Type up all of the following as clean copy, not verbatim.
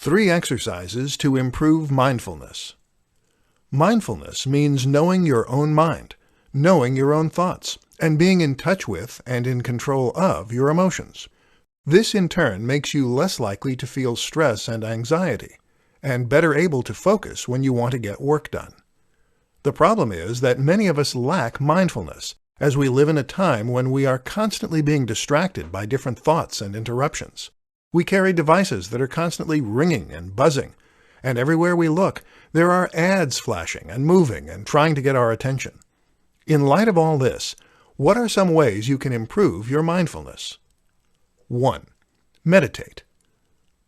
3 exercises to improve mindfulness. Mindfulness means knowing your own mind, knowing your own thoughts, and being in touch with and in control of your emotions. This in turn makes you less likely to feel stress and anxiety, and better able to focus when you want to get work done. The problem is that many of us lack mindfulness, as we live in a time when we are constantly being distracted by different thoughts and interruptions. We carry devices that are constantly ringing and buzzing, and everywhere we look, there are ads flashing and moving and trying to get our attention. In light of all this, what are some ways you can improve your mindfulness? 1. Meditate.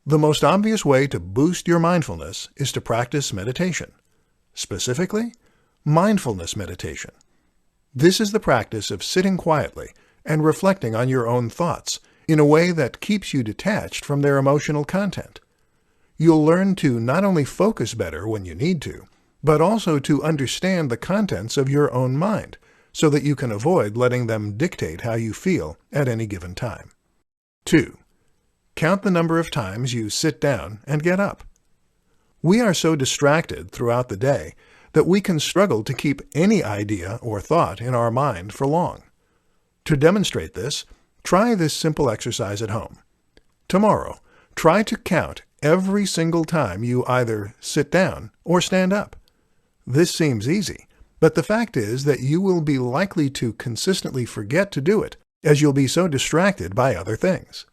The most obvious way to boost your mindfulness is to practice meditation. Specifically, mindfulness meditation. This is the practice of sitting quietly and reflecting on your own thoughts in a way that keeps you detached from their emotional content. You'll learn to not only focus better when you need to, but also to understand the contents of your own mind so that you can avoid letting them dictate how you feel at any given time. 2. Count the number of times you sit down and get up. We are so distracted throughout the day that we can struggle to keep any idea or thought in our mind for long. To demonstrate this, try this simple exercise at home. Tomorrow, try to count every single time you either sit down or stand up. This seems easy, but the fact is that you will be likely to consistently forget to do it, as you'll be so distracted by other things.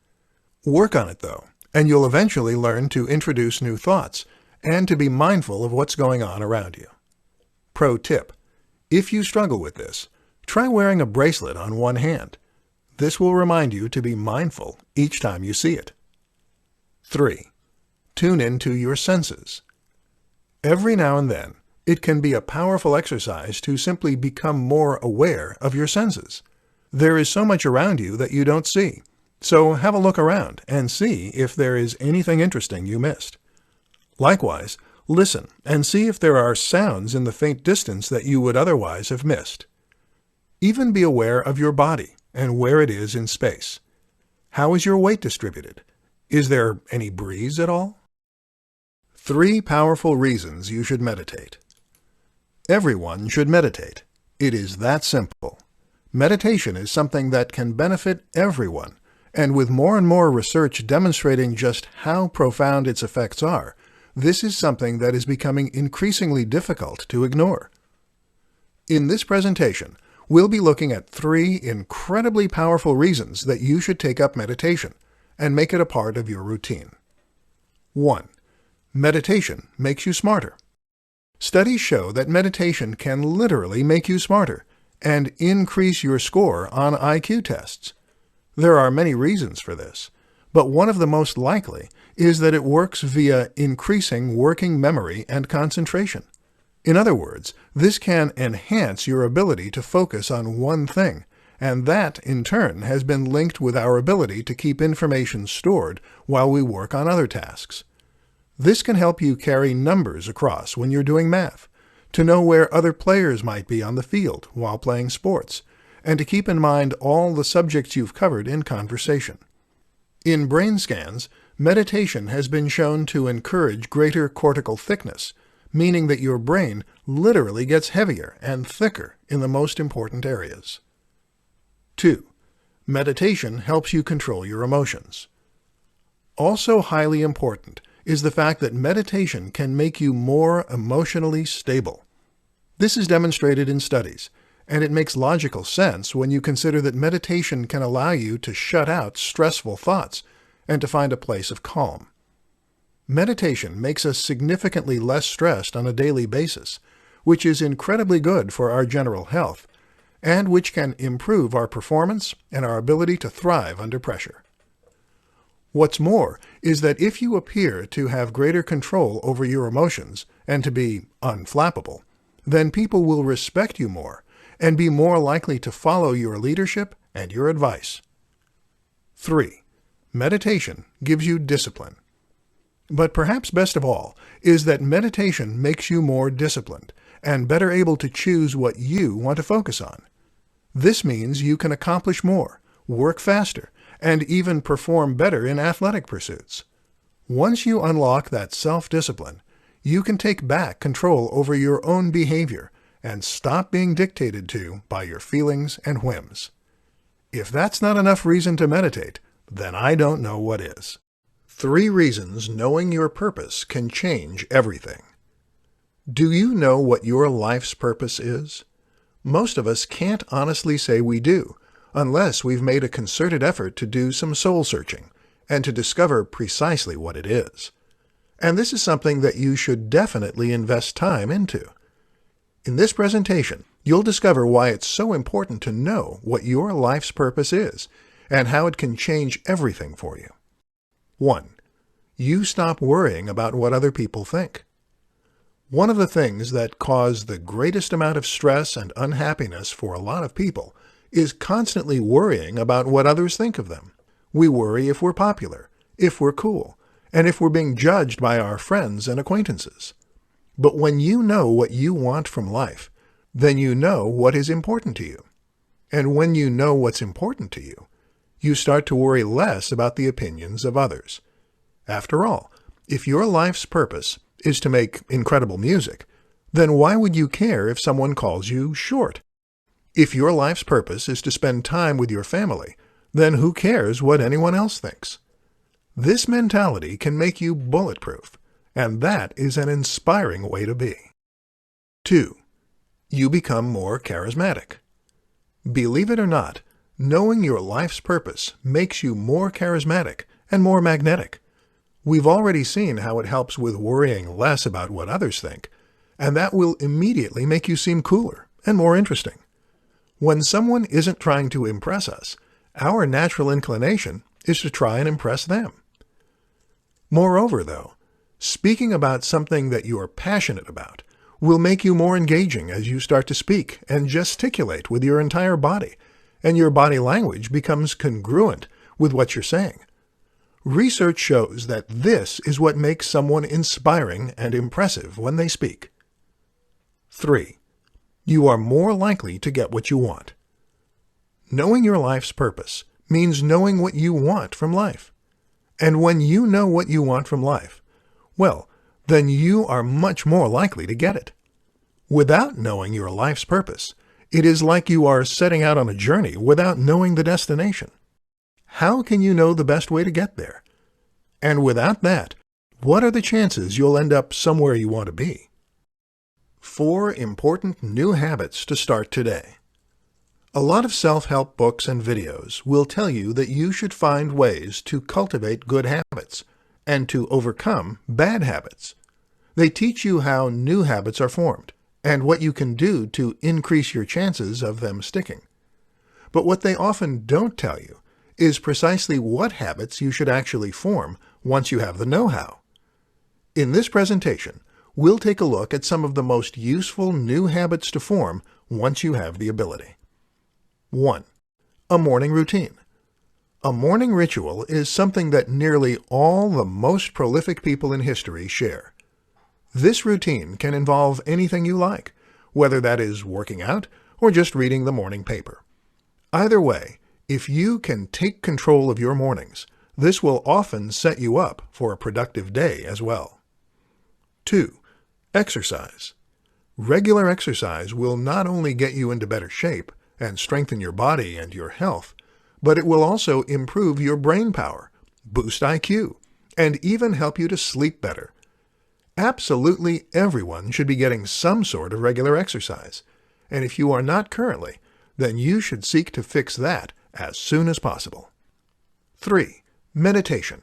Work on it, though, and you'll eventually learn to introduce new thoughts and to be mindful of what's going on around you. Pro tip: if you struggle with this, try wearing a bracelet on one hand. This will remind you to be mindful each time you see it. 3. Tune into your senses. Every now and then, it can be a powerful exercise to simply become more aware of your senses. There is so much around you that you don't see, so have a look around and see if there is anything interesting you missed. Likewise, listen and see if there are sounds in the faint distance that you would otherwise have missed. Even be aware of your body and where it is in space. How is your weight distributed? Is there any breeze at all? 3 powerful reasons you should meditate. Everyone should meditate. It is that simple. Meditation is something that can benefit everyone, and with more and more research demonstrating just how profound its effects are, this is something that is becoming increasingly difficult to ignore. In this presentation, we'll be looking at 3 incredibly powerful reasons that you should take up meditation and make it a part of your routine. 1. Meditation makes you smarter. Studies show that meditation can literally make you smarter and increase your score on IQ tests. There are many reasons for this, but one of the most likely is that it works via increasing working memory and concentration. In other words, this can enhance your ability to focus on one thing, and that, in turn, has been linked with our ability to keep information stored while we work on other tasks. This can help you carry numbers across when you're doing math, to know where other players might be on the field while playing sports, and to keep in mind all the subjects you've covered in conversation. In brain scans, meditation has been shown to encourage greater cortical thickness, meaning that your brain literally gets heavier and thicker in the most important areas. 2. Meditation helps you control your emotions. Also highly important is the fact that meditation can make you more emotionally stable. This is demonstrated in studies, and it makes logical sense when you consider that meditation can allow you to shut out stressful thoughts and to find a place of calm. Meditation makes us significantly less stressed on a daily basis, which is incredibly good for our general health, and which can improve our performance and our ability to thrive under pressure. What's more is that if you appear to have greater control over your emotions and to be unflappable, then people will respect you more and be more likely to follow your leadership and your advice. 3. Meditation gives you discipline. But perhaps best of all is that meditation makes you more disciplined and better able to choose what you want to focus on. This means you can accomplish more, work faster, and even perform better in athletic pursuits. Once you unlock that self-discipline, you can take back control over your own behavior and stop being dictated to by your feelings and whims. If that's not enough reason to meditate, then I don't know what is. 3 reasons knowing your purpose can change everything. Do you know what your life's purpose is? Most of us can't honestly say we do, unless we've made a concerted effort to do some soul-searching and to discover precisely what it is. And this is something that you should definitely invest time into. In this presentation, you'll discover why it's so important to know what your life's purpose is and how it can change everything for you. 1. You stop worrying about what other people think. One of the things that cause the greatest amount of stress and unhappiness for a lot of people is constantly worrying about what others think of them. We worry if we're popular, if we're cool, and if we're being judged by our friends and acquaintances. But when you know what you want from life, then you know what is important to you. And when you know what's important to you, you start to worry less about the opinions of others. After all, if your life's purpose is to make incredible music, then why would you care if someone calls you short? If your life's purpose is to spend time with your family, then who cares what anyone else thinks? This mentality can make you bulletproof, and that is an inspiring way to be. 2. You become more charismatic. Believe it or not, knowing your life's purpose makes you more charismatic and more magnetic. We've already seen how it helps with worrying less about what others think, and that will immediately make you seem cooler and more interesting. When someone isn't trying to impress us, our natural inclination is to try and impress them. Moreover, though, speaking about something that you are passionate about will make you more engaging as you start to speak and gesticulate with your entire body, and your body language becomes congruent with what you're saying. Research shows that this is what makes someone inspiring and impressive when they speak. 3. You are more likely to get what you want. Knowing your life's purpose means knowing what you want from life. And when you know what you want from life, well, then you are much more likely to get it. Without knowing your life's purpose, it is like you are setting out on a journey without knowing the destination. How can you know the best way to get there? And without that, what are the chances you'll end up somewhere you want to be? 4 important new habits to start today. A lot of self-help books and videos will tell you that you should find ways to cultivate good habits and to overcome bad habits. They teach you how new habits are formed and what you can do to increase your chances of them sticking. But what they often don't tell you is precisely what habits you should actually form once you have the know-how. In this presentation, we'll take a look at some of the most useful new habits to form once you have the ability. 1. A morning routine. A morning ritual is something that nearly all the most prolific people in history share. This routine can involve anything you like, whether that is working out or just reading the morning paper. Either way, if you can take control of your mornings, this will often set you up for a productive day as well. 2. Exercise. Regular exercise will not only get you into better shape and strengthen your body and your health, but it will also improve your brain power, boost IQ, and even help you to sleep better. Absolutely everyone should be getting some sort of regular exercise, and if you are not currently, then you should seek to fix that as soon as possible. 3. Meditation.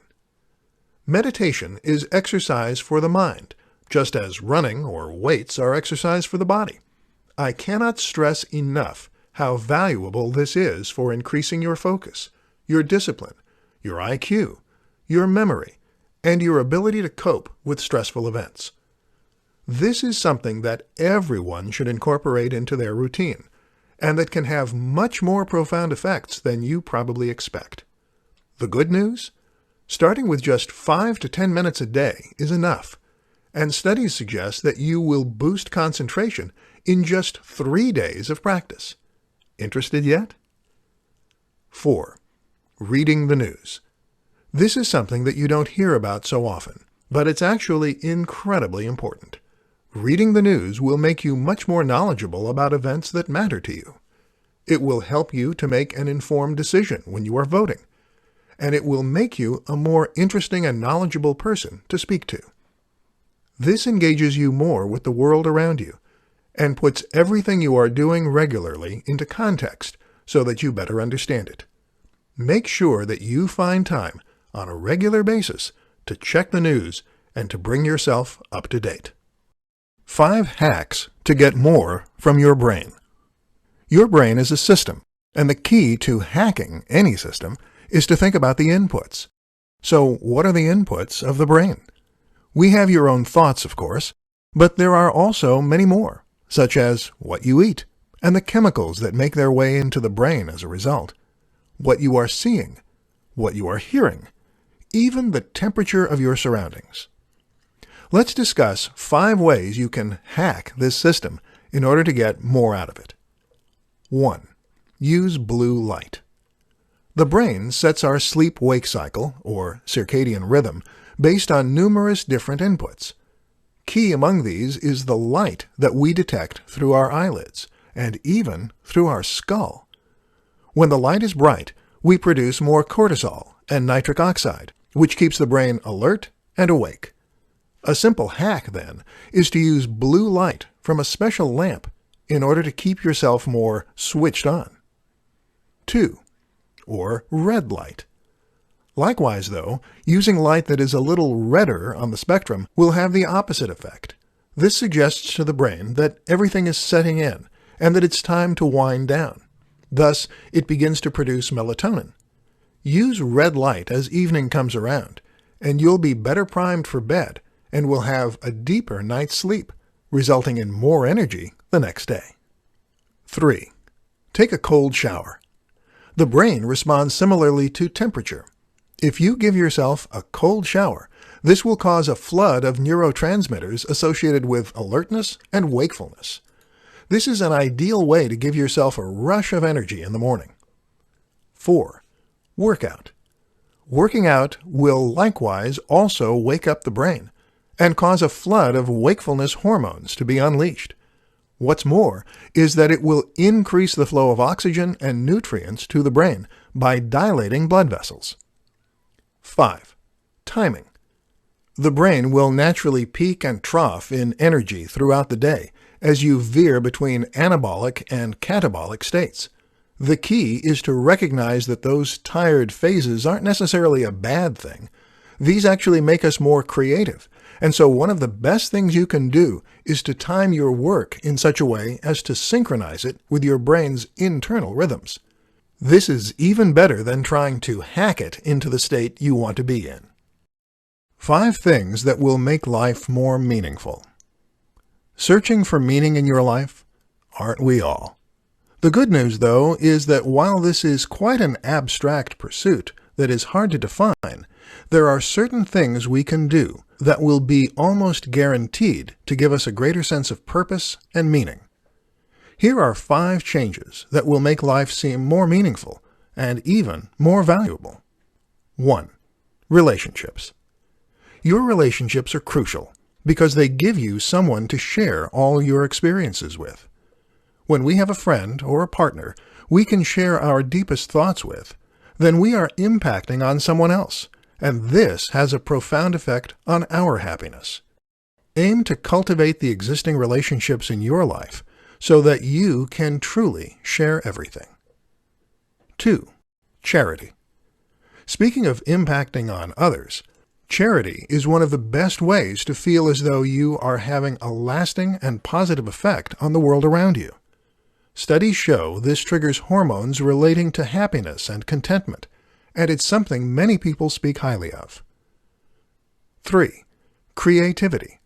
Meditation is exercise for the mind, just as running or weights are exercise for the body. I cannot stress enough how valuable this is for increasing your focus, your discipline, your IQ, your memory, and your ability to cope with stressful events. This is something that everyone should incorporate into their routine, and that can have much more profound effects than you probably expect. The good news? Starting with just 5 to 10 minutes a day is enough, and studies suggest that you will boost concentration in just 3 days of practice. Interested yet? 4. Reading the news. This is something that you don't hear about so often, but it's actually incredibly important. Reading the news will make you much more knowledgeable about events that matter to you. It will help you to make an informed decision when you are voting, and it will make you a more interesting and knowledgeable person to speak to. This engages you more with the world around you and puts everything you are doing regularly into context so that you better understand it. Make sure that you find time on a regular basis to check the news and to bring yourself up to date. 5 hacks to get more from your brain. Your brain is a system, and the key to hacking any system is to think about the inputs. So what are the inputs of the brain? We have your own thoughts, of course, but there are also many more, such as what you eat and the chemicals that make their way into the brain as a result, what you are seeing, what you are hearing, even the temperature of your surroundings. Let's discuss 5 ways you can hack this system in order to get more out of it. 1. Use blue light. The brain sets our sleep-wake cycle, or circadian rhythm, based on numerous different inputs. Key among these is the light that we detect through our eyelids, and even through our skull. When the light is bright, we produce more cortisol and nitric oxide, which keeps the brain alert and awake. A simple hack, then, is to use blue light from a special lamp in order to keep yourself more switched on. 2. Or red light. Likewise, though, using light that is a little redder on the spectrum will have the opposite effect. This suggests to the brain that everything is setting in and that it's time to wind down. Thus, it begins to produce melatonin. Use red light as evening comes around, and you'll be better primed for bed and will have a deeper night's sleep, resulting in more energy the next day. 3. Take a cold shower. The brain responds similarly to temperature. If you give yourself a cold shower, this will cause a flood of neurotransmitters associated with alertness and wakefulness. This is an ideal way to give yourself a rush of energy in the morning. 4. Workout. Working out will likewise also wake up the brain and cause a flood of wakefulness hormones to be unleashed. What's more is that it will increase the flow of oxygen and nutrients to the brain by dilating blood vessels. 5. Timing. The brain will naturally peak and trough in energy throughout the day as you veer between anabolic and catabolic states. The key is to recognize that those tired phases aren't necessarily a bad thing. These actually make us more creative, and so one of the best things you can do is to time your work in such a way as to synchronize it with your brain's internal rhythms. This is even better than trying to hack it into the state you want to be in. 5 things that will make life more meaningful. Searching for meaning in your life? Aren't we all? The good news, though, is that while this is quite an abstract pursuit that is hard to define, there are certain things we can do that will be almost guaranteed to give us a greater sense of purpose and meaning. Here are 5 changes that will make life seem more meaningful and even more valuable. 1. Relationships. Your relationships are crucial because they give you someone to share all your experiences with. When we have a friend or a partner we can share our deepest thoughts with, then we are impacting on someone else, and this has a profound effect on our happiness. Aim to cultivate the existing relationships in your life so that you can truly share everything. 2. Charity. Speaking of impacting on others, charity is one of the best ways to feel as though you are having a lasting and positive effect on the world around you. Studies show this triggers hormones relating to happiness and contentment, and it's something many people speak highly of. 3. Creativity.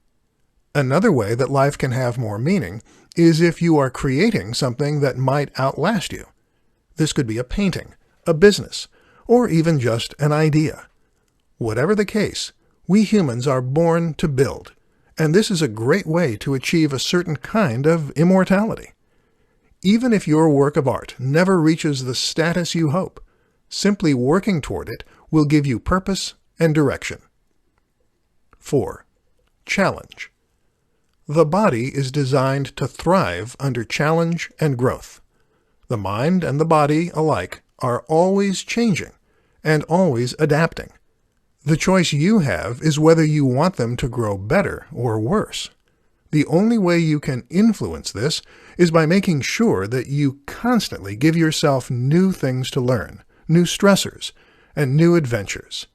Another way that life can have more meaning is if you are creating something that might outlast you. This could be a painting, a business, or even just an idea. Whatever the case, we humans are born to build, and this is a great way to achieve a certain kind of immortality. Even if your work of art never reaches the status you hope, simply working toward it will give you purpose and direction. 4. Challenge. The body is designed to thrive under challenge and growth. The mind and the body alike are always changing and always adapting. The choice you have is whether you want them to grow better or worse. The only way you can influence this is by making sure that you constantly give yourself new things to learn, new stressors, and new adventures.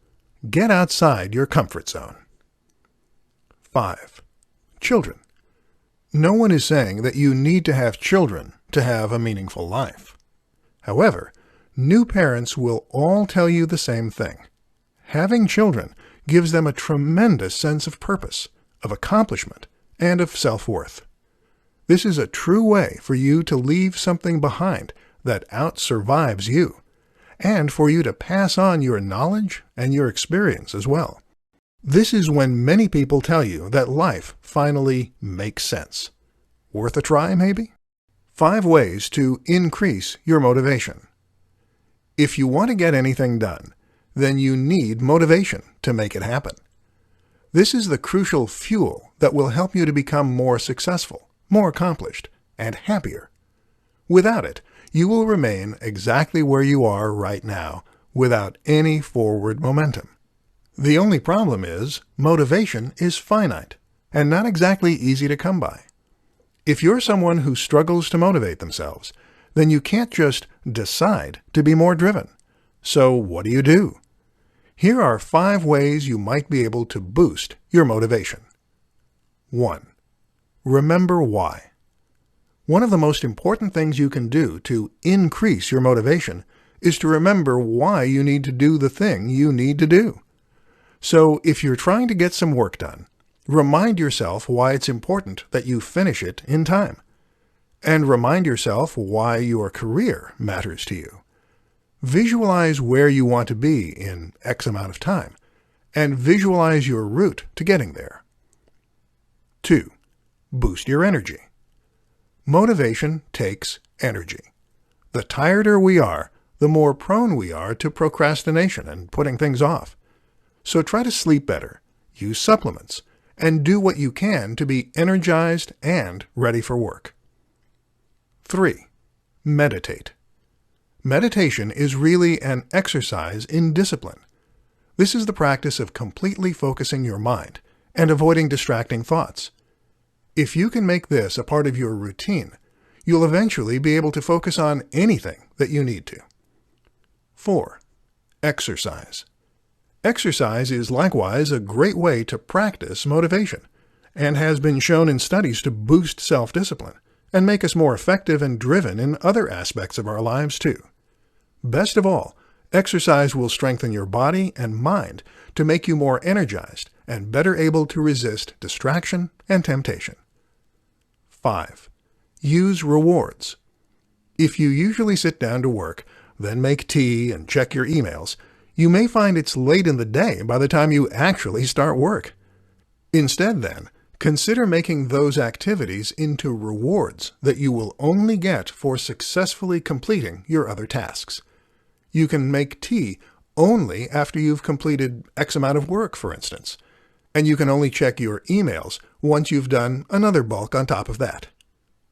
Get outside your comfort zone. 5. Children. No one is saying that you need to have children to have a meaningful life. However, new parents will all tell you the same thing. Having children gives them a tremendous sense of purpose, of accomplishment, and of self-worth. This is a true way for you to leave something behind that outsurvives you, and for you to pass on your knowledge and your experience as well. This is when many people tell you that life finally makes sense. Worth a try, maybe? 5 ways to increase your motivation. If you want to get anything done, then you need motivation to make it happen. This is the crucial fuel that will help you to become more successful, more accomplished, and happier. Without it, you will remain exactly where you are right now, without any forward momentum. The only problem is, motivation is finite, and not exactly easy to come by. If you're someone who struggles to motivate themselves, then you can't just decide to be more driven. So what do? Here are 5 ways you might be able to boost your motivation. 1. Remember why. One of the most important things you can do to increase your motivation is to remember why you need to do the thing you need to do. So if you're trying to get some work done, remind yourself why it's important that you finish it in time. And remind yourself why your career matters to you. Visualize where you want to be in X amount of time, and visualize your route to getting there. 2. Boost your energy. Motivation takes energy. The tireder we are, the more prone we are to procrastination and putting things off. So try to sleep better, use supplements, and do what you can to be energized and ready for work. 3. Meditate. Meditation is really an exercise in discipline. This is the practice of completely focusing your mind and avoiding distracting thoughts. If you can make this a part of your routine, you'll eventually be able to focus on anything that you need to. 4. Exercise. Exercise is likewise a great way to practice motivation, and has been shown in studies to boost self-discipline and make us more effective and driven in other aspects of our lives too. Best of all, exercise will strengthen your body and mind to make you more energized and better able to resist distraction and temptation. 5. Use rewards. If you usually sit down to work, then make tea and check your emails, you may find it's late in the day by the time you actually start work. Instead then, consider making those activities into rewards that you will only get for successfully completing your other tasks. You can make tea only after you've completed X amount of work, for instance, and you can only check your emails once you've done another bulk on top of that.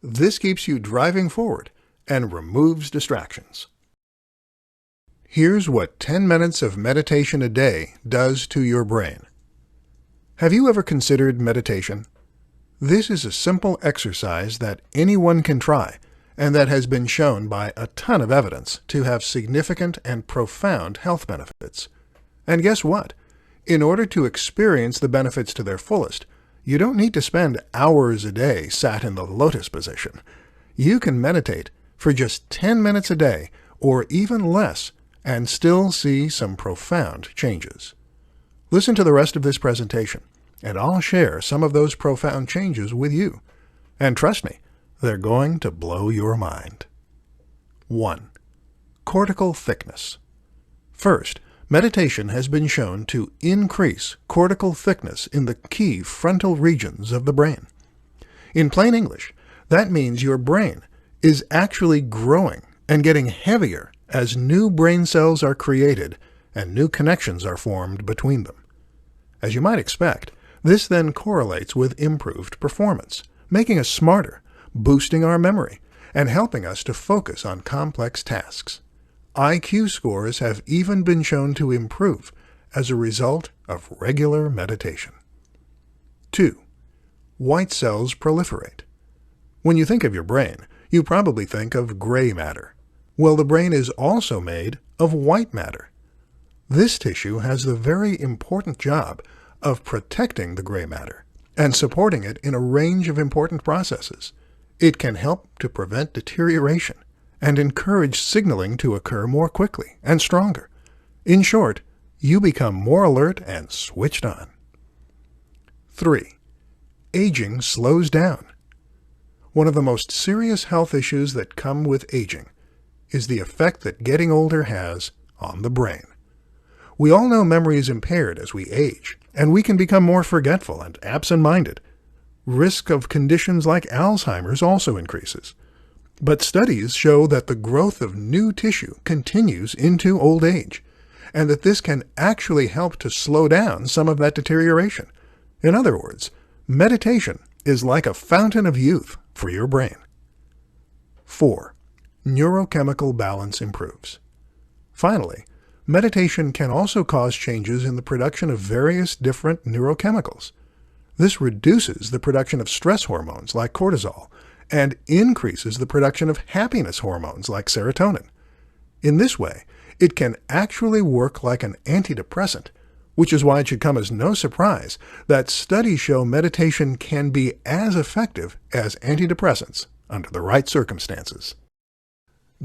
This keeps you driving forward and removes distractions. Here's what 10 minutes of meditation a day does to your brain. Have you ever considered meditation? This is a simple exercise that anyone can try, and that has been shown by a ton of evidence to have significant and profound health benefits. And guess what? In order to experience the benefits to their fullest, you don't need to spend hours a day sat in the lotus position. You can meditate for just 10 minutes a day, or even less, and still see some profound changes. Listen to the rest of this presentation, and I'll share some of those profound changes with you. And trust me, they're going to blow your mind. 1. Cortical thickness. First, meditation has been shown to increase cortical thickness in the key frontal regions of the brain. In plain English, that means your brain is actually growing and getting heavier as new brain cells are created and new connections are formed between them. As you might expect, this then correlates with improved performance, making us smarter, boosting our memory, and helping us to focus on complex tasks. IQ scores have even been shown to improve as a result of regular meditation. 2. White cells proliferate. When you think of your brain, you probably think of gray matter. Well, the brain is also made of white matter. This tissue has the very important job of protecting the gray matter and supporting it in a range of important processes. It can help to prevent deterioration and encourage signaling to occur more quickly and stronger. In short, you become more alert and switched on. 3. Aging slows down. One of the most serious health issues that come with aging is the effect that getting older has on the brain. We all know memory is impaired as we age, and we can become more forgetful and absent-minded. Risk of conditions like Alzheimer's also increases. But studies show that the growth of new tissue continues into old age, and that this can actually help to slow down some of that deterioration. In other words, meditation is like a fountain of youth for your brain. 4. Neurochemical balance improves. Finally, meditation can also cause changes in the production of various different neurochemicals. This reduces the production of stress hormones like cortisol and increases the production of happiness hormones like serotonin. In this way, it can actually work like an antidepressant, which is why it should come as no surprise that studies show meditation can be as effective as antidepressants under the right circumstances.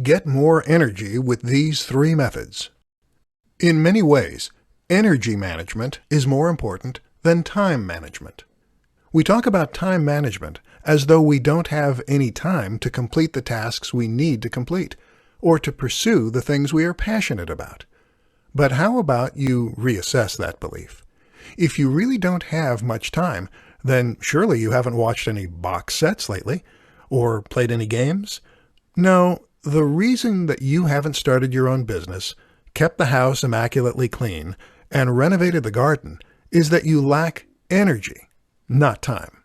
Get more energy with these 3 methods. In many ways, energy management is more important than time management. We talk about time management as though we don't have any time to complete the tasks we need to complete, or to pursue the things we are passionate about. But how about you reassess that belief? If you really don't have much time, then surely you haven't watched any box sets lately, or played any games? No, the reason that you haven't started your own business, kept the house immaculately clean, and renovated the garden is that you lack energy, not time.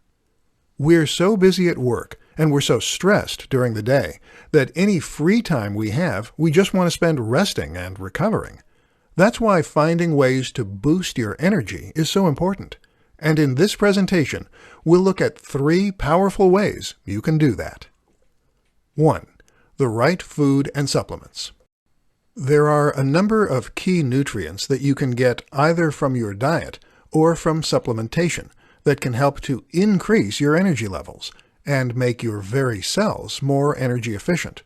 We're so busy at work, and we're so stressed during the day, that any free time we have, we just want to spend resting and recovering. That's why finding ways to boost your energy is so important. And in this presentation, we'll look at 3 powerful ways you can do that. 1. The right food and supplements. There are a number of key nutrients that you can get either from your diet or from supplementation that can help to increase your energy levels and make your very cells more energy efficient.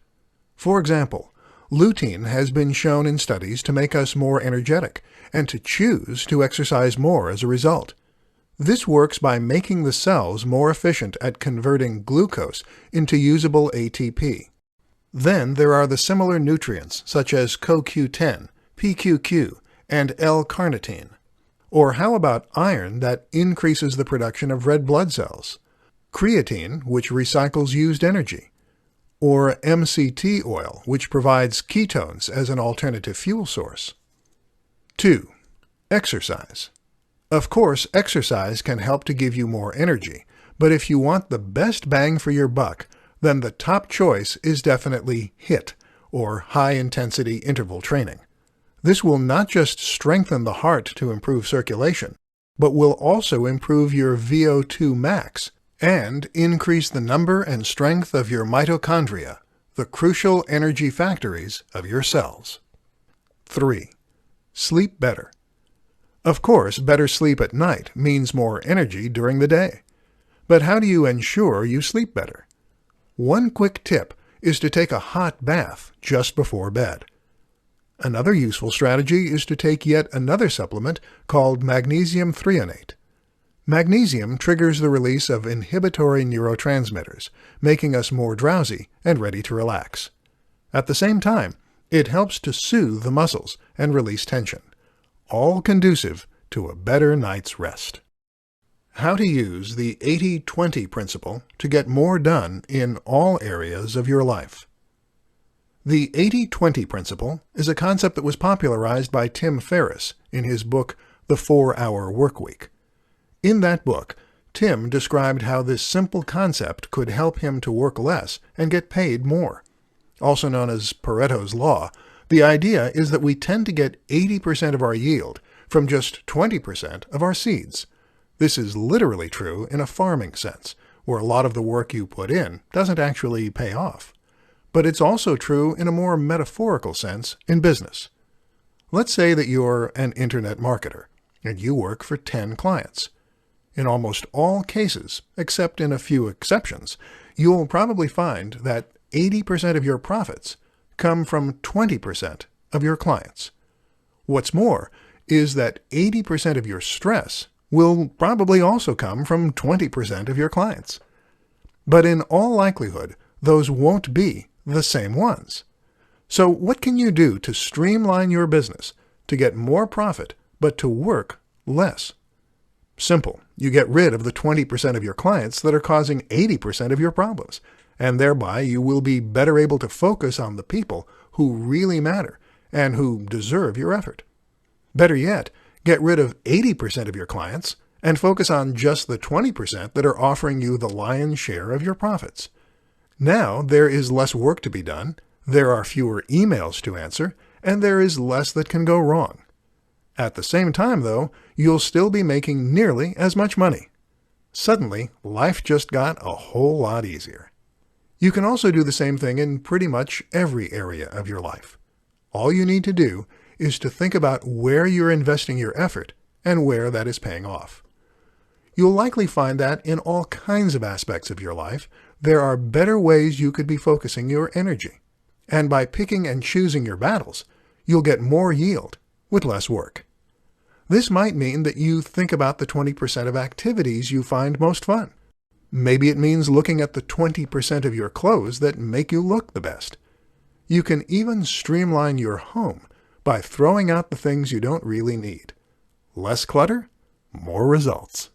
For example, lutein has been shown in studies to make us more energetic and to choose to exercise more as a result. This works by making the cells more efficient at converting glucose into usable ATP. Then there are the similar nutrients such as CoQ10, PQQ, and L-carnitine. Or how about iron that increases the production of red blood cells? Creatine, which recycles used energy. Or MCT oil, which provides ketones as an alternative fuel source. 2. Exercise. Of course, exercise can help to give you more energy, but if you want the best bang for your buck, then the top choice is definitely HIIT, or high-intensity interval training. This will not just strengthen the heart to improve circulation, but will also improve your VO2 max and increase the number and strength of your mitochondria, the crucial energy factories of your cells. 3. Sleep better. Of course, better sleep at night means more energy during the day. But how do you ensure you sleep better? One quick tip is to take a hot bath just before bed. Another useful strategy is to take yet another supplement called magnesium threonate. Magnesium triggers the release of inhibitory neurotransmitters, making us more drowsy and ready to relax. At the same time, it helps to soothe the muscles and release tension, all conducive to a better night's rest. How to use the 80-20 principle to get more done in all areas of your life. The 80-20 principle is a concept that was popularized by Tim Ferriss in his book, The 4-Hour Workweek. In that book, Tim described how this simple concept could help him to work less and get paid more. Also known as Pareto's Law, the idea is that we tend to get 80% of our yield from just 20% of our seeds. This is literally true in a farming sense, where a lot of the work you put in doesn't actually pay off. But it's also true in a more metaphorical sense in business. Let's say that you're an internet marketer, and you work for 10 clients. In almost all cases, except in a few exceptions, you'll probably find that 80% of your profits come from 20% of your clients. What's more is that 80% of your stress will probably also come from 20% of your clients. But in all likelihood, those won't be the same ones. So what can you do to streamline your business to get more profit but to work less? Simple. You get rid of the 20% of your clients that are causing 80% of your problems, and thereby you will be better able to focus on the people who really matter and who deserve your effort. Better yet, get rid of 80% of your clients and focus on just the 20% that are offering you the lion's share of your profits. Now there is less work to be done, there are fewer emails to answer, and there is less that can go wrong. At the same time, though, you'll still be making nearly as much money. Suddenly, life just got a whole lot easier. You can also do the same thing in pretty much every area of your life. All you need to do is to think about where you're investing your effort and where that is paying off. You'll likely find that in all kinds of aspects of your life, there are better ways you could be focusing your energy. And by picking and choosing your battles, you'll get more yield with less work. This might mean that you think about the 20% of activities you find most fun. Maybe it means looking at the 20% of your clothes that make you look the best. You can even streamline your home by throwing out the things you don't really need. Less clutter, more results.